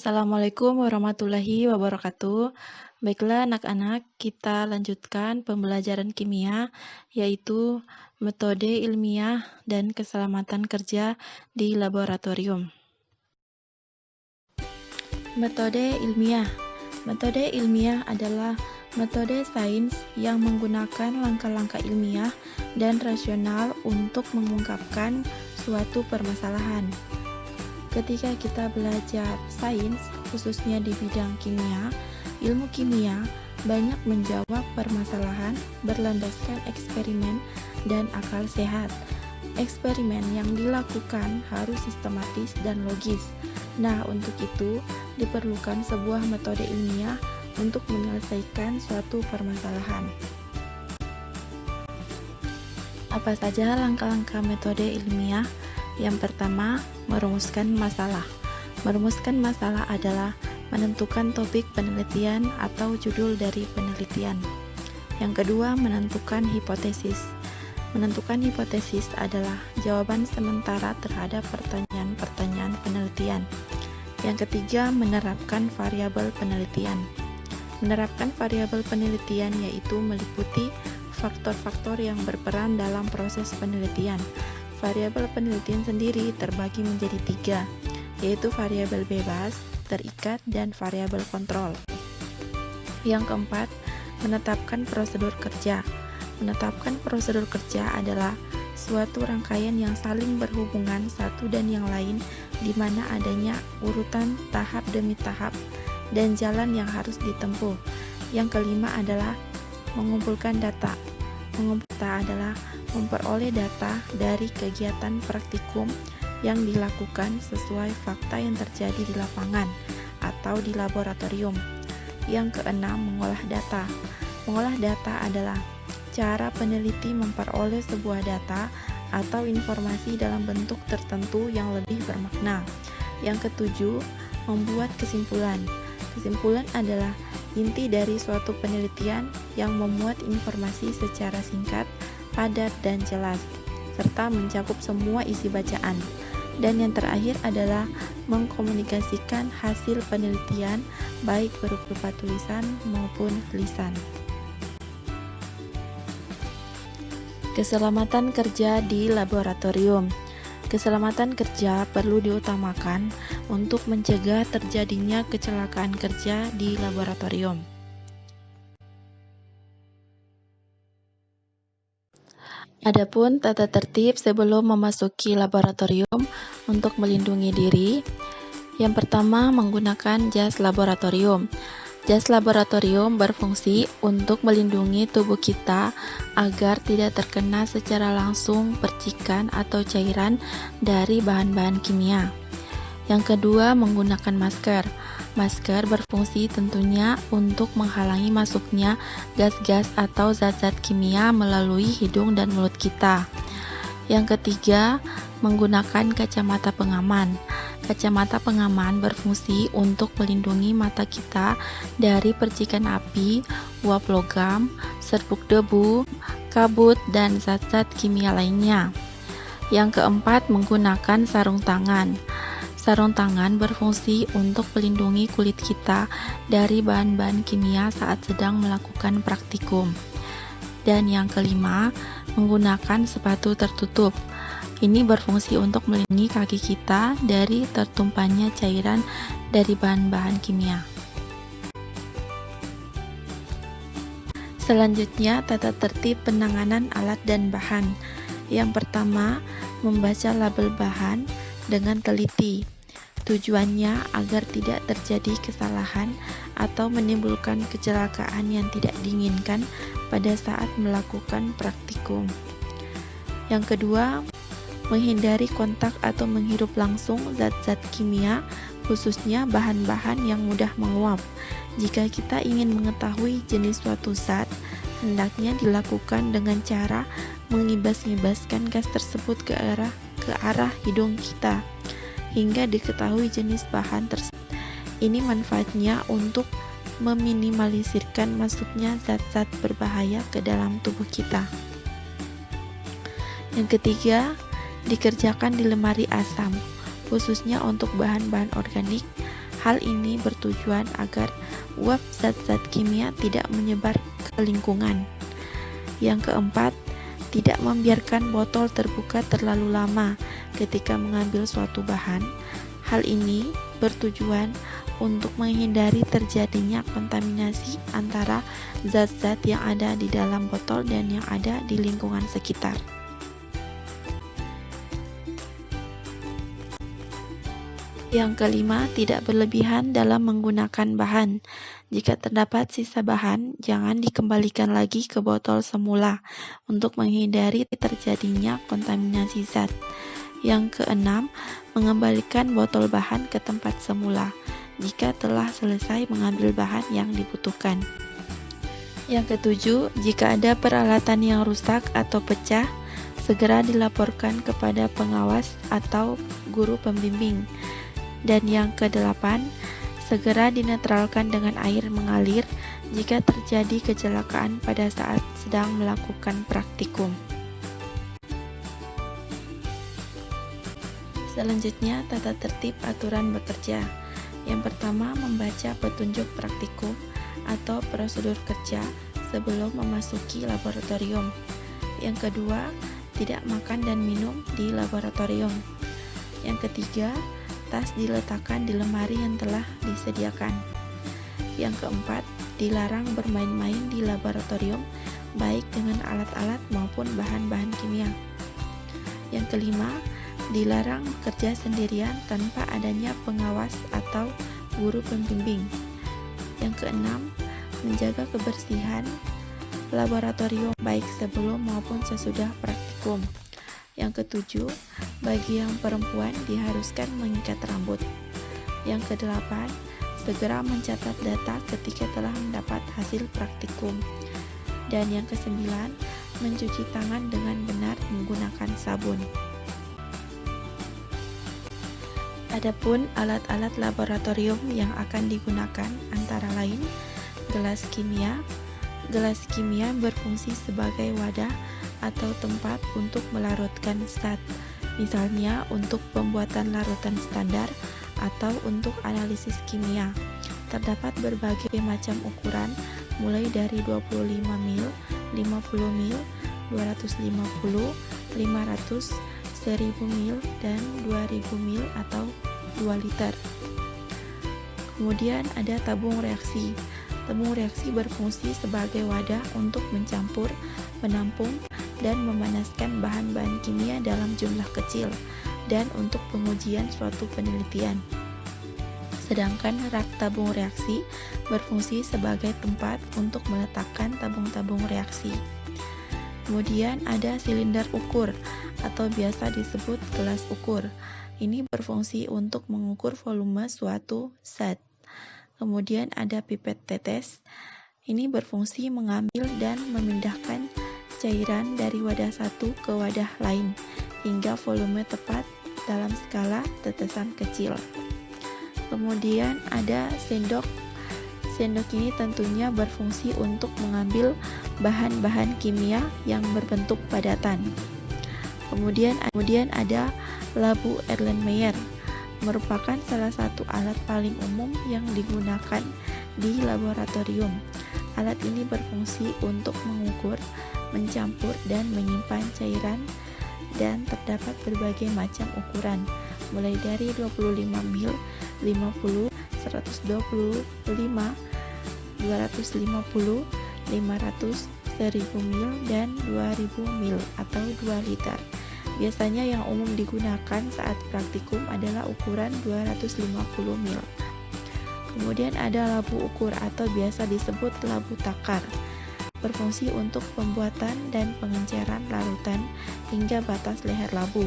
Assalamualaikum warahmatullahi wabarakatuh. Baiklah anak-anak, kita lanjutkan pembelajaran kimia, yaitu metode ilmiah dan keselamatan kerja di laboratorium. Metode ilmiah. Metode ilmiah adalah metode sains yang menggunakan langkah-langkah ilmiah dan rasional untuk mengungkapkan suatu permasalahan. Ketika kita belajar sains, khususnya di bidang kimia, ilmu kimia banyak menjawab permasalahan berlandaskan eksperimen dan akal sehat. Eksperimen yang dilakukan harus sistematis dan logis. Nah, untuk itu diperlukan sebuah metode ilmiah untuk menyelesaikan suatu permasalahan. Apa saja langkah-langkah metode ilmiah? Yang pertama, merumuskan masalah. Merumuskan masalah adalah menentukan topik penelitian atau judul dari penelitian. Yang kedua, menentukan hipotesis. Menentukan hipotesis adalah jawaban sementara terhadap pertanyaan-pertanyaan penelitian. Yang ketiga, menerapkan variabel penelitian. Menerapkan variabel penelitian yaitu meliputi faktor-faktor yang berperan dalam proses penelitian. Variabel penelitian sendiri terbagi menjadi 3, yaitu variabel bebas, terikat, dan variabel kontrol. Yang keempat, menetapkan prosedur kerja. Menetapkan prosedur kerja adalah suatu rangkaian yang saling berhubungan satu dan yang lain, di mana adanya urutan tahap demi tahap dan jalan yang harus ditempuh. Yang kelima adalah mengumpulkan data. Mengumpulkan data adalah memperoleh data dari kegiatan praktikum yang dilakukan sesuai fakta yang terjadi di lapangan atau di laboratorium. Yang keenam, mengolah data. Mengolah data adalah cara peneliti memperoleh sebuah data atau informasi dalam bentuk tertentu yang lebih bermakna. Yang ketujuh, membuat kesimpulan. Kesimpulan adalah inti dari suatu penelitian yang memuat informasi secara singkat, padat, dan jelas, serta mencakup semua isi bacaan. Dan yang terakhir adalah mengkomunikasikan hasil penelitian, baik berupa tulisan maupun lisan. Keselamatan kerja di laboratorium. Keselamatan kerja perlu diutamakan untuk mencegah terjadinya kecelakaan kerja di laboratorium. Adapun tata tertib sebelum memasuki laboratorium untuk melindungi diri. Yang pertama, menggunakan jas laboratorium. Jas laboratorium berfungsi untuk melindungi tubuh kita agar tidak terkena secara langsung percikan atau cairan dari bahan-bahan kimia. Yang kedua, menggunakan masker. Masker berfungsi tentunya untuk menghalangi masuknya gas-gas atau zat-zat kimia melalui hidung dan mulut kita. Yang ketiga, menggunakan kacamata pengaman. Kacamata pengaman berfungsi untuk melindungi mata kita dari percikan api, uap logam, serbuk debu, kabut, dan zat-zat kimia lainnya. Yang keempat, menggunakan sarung tangan. Sarung tangan berfungsi untuk melindungi kulit kita dari bahan-bahan kimia saat sedang melakukan praktikum. Dan yang kelima, menggunakan sepatu tertutup. Ini berfungsi untuk melindungi kaki kita dari tertumpahnya cairan dari bahan-bahan kimia. Selanjutnya, tata tertib penanganan alat dan bahan. Yang pertama, membaca label bahan dengan teliti. Tujuannya agar tidak terjadi kesalahan atau menimbulkan kecelakaan yang tidak diinginkan pada saat melakukan praktikum. Yang kedua, menghindari kontak atau menghirup langsung zat-zat kimia, khususnya bahan-bahan yang mudah menguap. Jika kita ingin mengetahui jenis suatu zat, hendaknya dilakukan dengan cara mengibas-ngibaskan gas tersebut ke arah hidung kita, hingga diketahui jenis bahan tersebut. Ini manfaatnya untuk meminimalisirkan masuknya zat-zat berbahaya ke dalam tubuh kita. Yang ketiga, dikerjakan di lemari asam, khususnya untuk bahan-bahan organik, Hal ini bertujuan agar uap zat-zat kimia tidak menyebar ke lingkungan. Yang keempat, tidak membiarkan botol terbuka terlalu lama ketika mengambil suatu bahan. Hal ini bertujuan untuk menghindari terjadinya kontaminasi antara zat-zat yang ada di dalam botol dan yang ada di lingkungan sekitar. Yang kelima, tidak berlebihan dalam menggunakan bahan. Jika terdapat sisa bahan, jangan dikembalikan lagi ke botol semula untuk menghindari terjadinya kontaminasi zat. Yang keenam, mengembalikan botol bahan ke tempat semula jika telah selesai mengambil bahan yang dibutuhkan. Yang ketujuh, jika ada peralatan yang rusak atau pecah, segera dilaporkan kepada pengawas atau guru pembimbing. Dan yang kedelapan, segera dinetralkan dengan air mengalir jika terjadi kecelakaan pada saat sedang melakukan praktikum. Selanjutnya, tata tertib aturan bekerja. Yang pertama, membaca petunjuk praktikum atau prosedur kerja sebelum memasuki laboratorium. Yang kedua, tidak makan dan minum di laboratorium. Yang ketiga, tas diletakkan di lemari yang telah disediakan. Yang keempat, dilarang bermain-main di laboratorium, baik dengan alat-alat maupun bahan-bahan kimia. Yang kelima, dilarang bekerja sendirian tanpa adanya pengawas atau guru pembimbing. Yang keenam, menjaga kebersihan laboratorium baik sebelum maupun sesudah praktikum. Yang ketujuh, bagi yang perempuan diharuskan mengikat rambut. Yang kedelapan, segera mencatat data ketika telah mendapat hasil praktikum. Dan yang kesembilan, mencuci tangan dengan benar menggunakan sabun. Adapun alat-alat laboratorium yang akan digunakan antara lain gelas kimia. Gelas kimia berfungsi sebagai wadah atau tempat untuk melarutkan zat, misalnya untuk pembuatan larutan standar atau untuk analisis kimia. Terdapat berbagai macam ukuran, mulai dari 25 mil, 50 mil, 250, 500, 1000 mil, dan 2000 mil atau 2 liter. Kemudian ada tabung reaksi. Tabung reaksi berfungsi sebagai wadah untuk mencampur, menampung, dan memanaskan bahan-bahan kimia dalam jumlah kecil dan untuk pengujian suatu penelitian. Sedangkan rak tabung reaksi berfungsi sebagai tempat untuk meletakkan tabung-tabung reaksi. Kemudian ada silinder ukur atau biasa disebut gelas ukur. Ini berfungsi untuk mengukur volume suatu zat. Kemudian ada pipet tetes. Ini berfungsi mengambil dan memindahkan cairan dari wadah satu ke wadah lain hingga volume tepat dalam skala tetesan kecil. Kemudian ada sendok. Sendok ini tentunya berfungsi untuk mengambil bahan-bahan kimia yang berbentuk padatan. Kemudian ada labu Erlenmeyer, merupakan salah satu alat paling umum yang digunakan di laboratorium. Alat ini berfungsi untuk mengukur, mencampur, dan menyimpan cairan, dan terdapat berbagai macam ukuran, mulai dari 25 mil, 50, 125, 250, 500, 1000 mil, dan 2000 mil atau 2 liter. Biasanya yang umum digunakan saat praktikum adalah ukuran 250 mil. Kemudian ada labu ukur atau biasa disebut labu takar. Berfungsi untuk pembuatan dan pengenceran larutan hingga batas leher labu.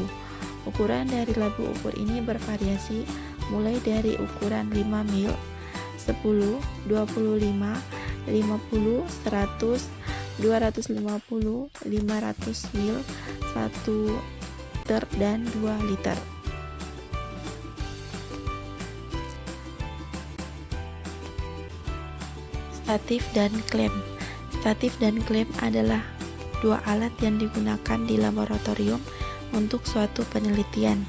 Ukuran dari labu ukur ini bervariasi mulai dari ukuran 5 mil, 10, 25, 50, 100, 250, 500 mil, 1 liter, dan 2 liter. Statif dan klem. Statif dan klem adalah dua alat yang digunakan di laboratorium untuk suatu penelitian.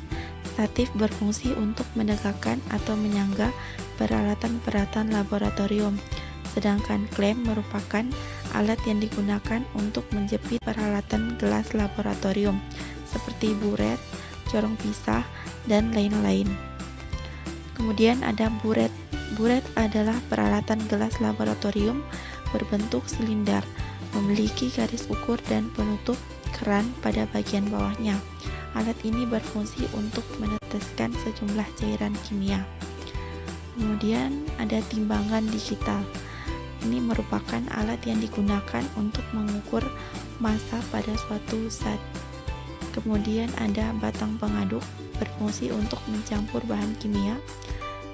Statif berfungsi untuk menegakkan atau menyangga peralatan-peralatan laboratorium, sedangkan klem merupakan alat yang digunakan untuk menjepit peralatan gelas laboratorium seperti buret, corong pisah, dan lain-lain. Kemudian ada buret. Buret adalah peralatan gelas laboratorium berbentuk silinder, memiliki garis ukur dan penutup keran pada bagian bawahnya. Alat ini berfungsi untuk meneteskan sejumlah cairan kimia. Kemudian ada timbangan digital. Ini merupakan alat yang digunakan untuk mengukur massa pada suatu zat. Kemudian ada batang pengaduk, berfungsi untuk mencampur bahan kimia.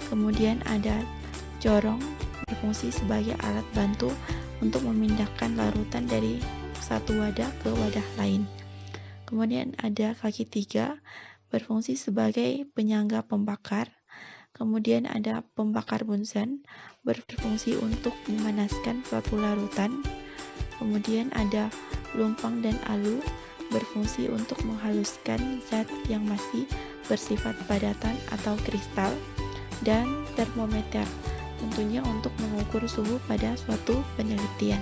Kemudian ada corong, berfungsi sebagai alat bantu untuk memindahkan larutan dari satu wadah ke wadah lain. Kemudian ada kaki tiga, berfungsi sebagai penyangga pembakar. Kemudian ada pembakar Bunsen, berfungsi untuk memanaskan suatu larutan. Kemudian ada lumpang dan alu, berfungsi untuk menghaluskan zat yang masih bersifat padatan atau kristal. Dan termometer, tentunya untuk mengukur suhu pada suatu penelitian.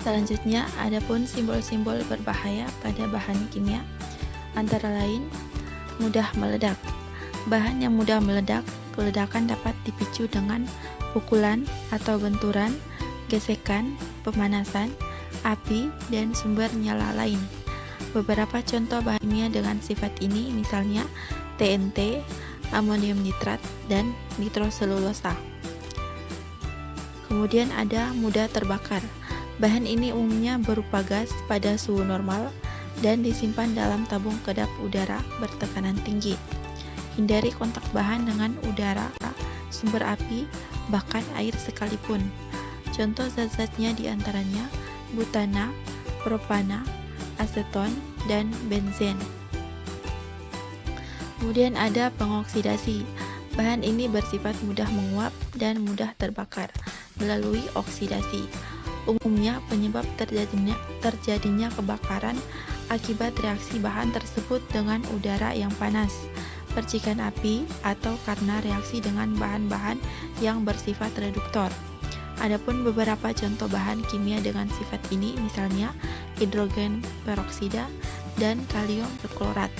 Selanjutnya, adapun simbol-simbol berbahaya pada bahan kimia, antara lain mudah meledak. Bahan yang mudah meledak, keledakan dapat dipicu dengan pukulan atau benturan, gesekan, pemanasan, api, dan sumber nyala lain. Beberapa contoh bahan kimia dengan sifat ini misalnya TNT, amonium nitrat, dan nitroselulosa. Kemudian ada mudah terbakar. Bahan ini umumnya berupa gas pada suhu normal dan disimpan dalam tabung kedap udara bertekanan tinggi. Hindari kontak bahan dengan udara, sumber api, bahkan air sekalipun. Contoh zat-zatnya diantaranya butana, propana, aseton, dan benzen. Kemudian ada pengoksidasi. Bahan ini bersifat mudah menguap dan mudah terbakar melalui oksidasi. Umumnya penyebab terjadinya kebakaran akibat reaksi bahan tersebut dengan udara yang panas, percikan api, atau karena reaksi dengan bahan-bahan yang bersifat reduktor. Adapun beberapa contoh bahan kimia dengan sifat ini misalnya hidrogen peroksida dan kalium perklorat.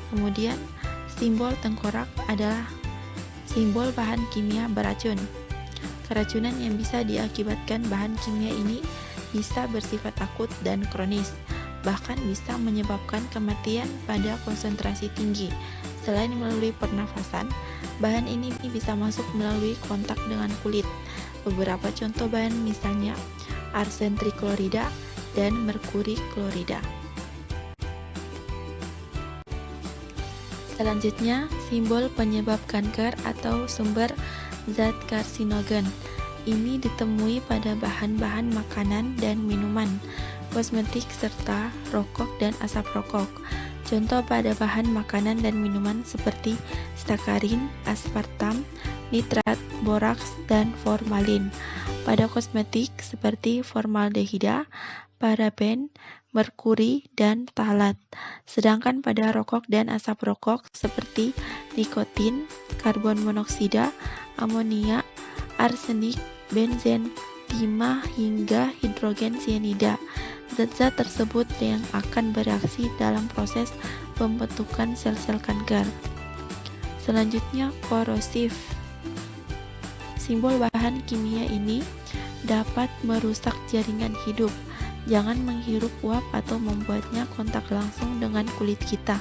Kemudian simbol tengkorak adalah simbol bahan kimia beracun. Keracunan yang bisa diakibatkan bahan kimia ini bisa bersifat akut dan kronis, bahkan bisa menyebabkan kematian pada konsentrasi tinggi. Selain melalui pernafasan, bahan ini bisa masuk melalui kontak dengan kulit. Beberapa contoh bahan misalnya arsen triklorida dan merkuri klorida. Selanjutnya, simbol penyebab kanker atau sumber zat karsinogen. Ini ditemui pada bahan-bahan makanan dan minuman, kosmetik, serta rokok dan asap rokok. Contoh pada bahan makanan dan minuman seperti sakarin, aspartam, nitrat, boraks, dan formalin. Pada kosmetik seperti formaldehida, paraben, merkuri, dan phthalat. Sedangkan pada rokok dan asap rokok seperti nikotin, karbon monoksida, amonia, arsenik, benzen, timah, hingga hidrogen sianida. Zat-zat tersebut yang akan bereaksi dalam proses pembentukan sel-sel kanker. Selanjutnya, korosif. Simbol bahan kimia ini dapat merusak jaringan hidup. Jangan menghirup uap atau membuatnya kontak langsung dengan kulit kita.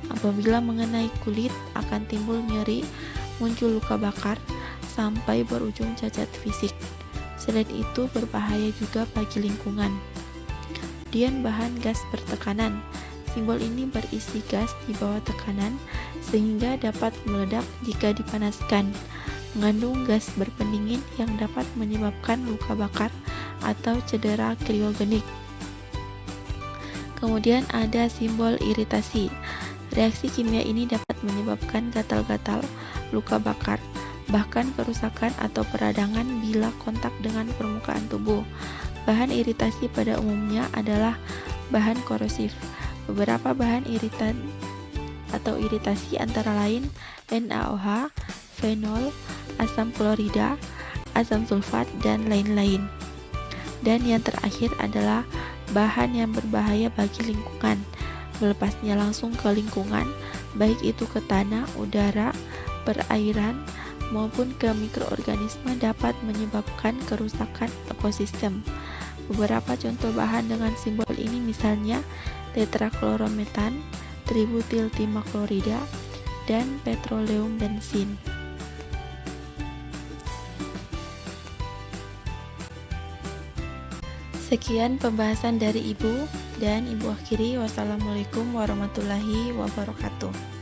Apabila mengenai kulit akan timbul nyeri, muncul luka bakar, sampai berujung cacat fisik. Selain itu berbahaya juga bagi lingkungan. Kemudian bahan gas bertekanan. Simbol ini berisi gas di bawah tekanan sehingga dapat meledak jika dipanaskan. Mengandung gas berpendingin yang dapat menyebabkan luka bakar atau cedera kriogenik. Kemudian ada simbol iritasi. Reaksi kimia ini dapat menyebabkan gatal-gatal, luka bakar, bahkan kerusakan atau peradangan bila kontak dengan permukaan tubuh. Bahan iritasi pada umumnya adalah bahan korosif. Beberapa bahan iritan atau iritasi antara lain NaOH, fenol, asam klorida, asam sulfat, dan lain-lain. Dan yang terakhir adalah bahan yang berbahaya bagi lingkungan. Melepasnya langsung ke lingkungan, baik itu ke tanah, udara, perairan, maupun ke mikroorganisme dapat menyebabkan kerusakan ekosistem. Beberapa contoh bahan dengan simbol ini misalnya tetraklorometan, tributil timaklorida, dan petroleum bensin. Sekian pembahasan dari Ibu, dan Ibu akhiri. Wassalamualaikum warahmatullahi wabarakatuh.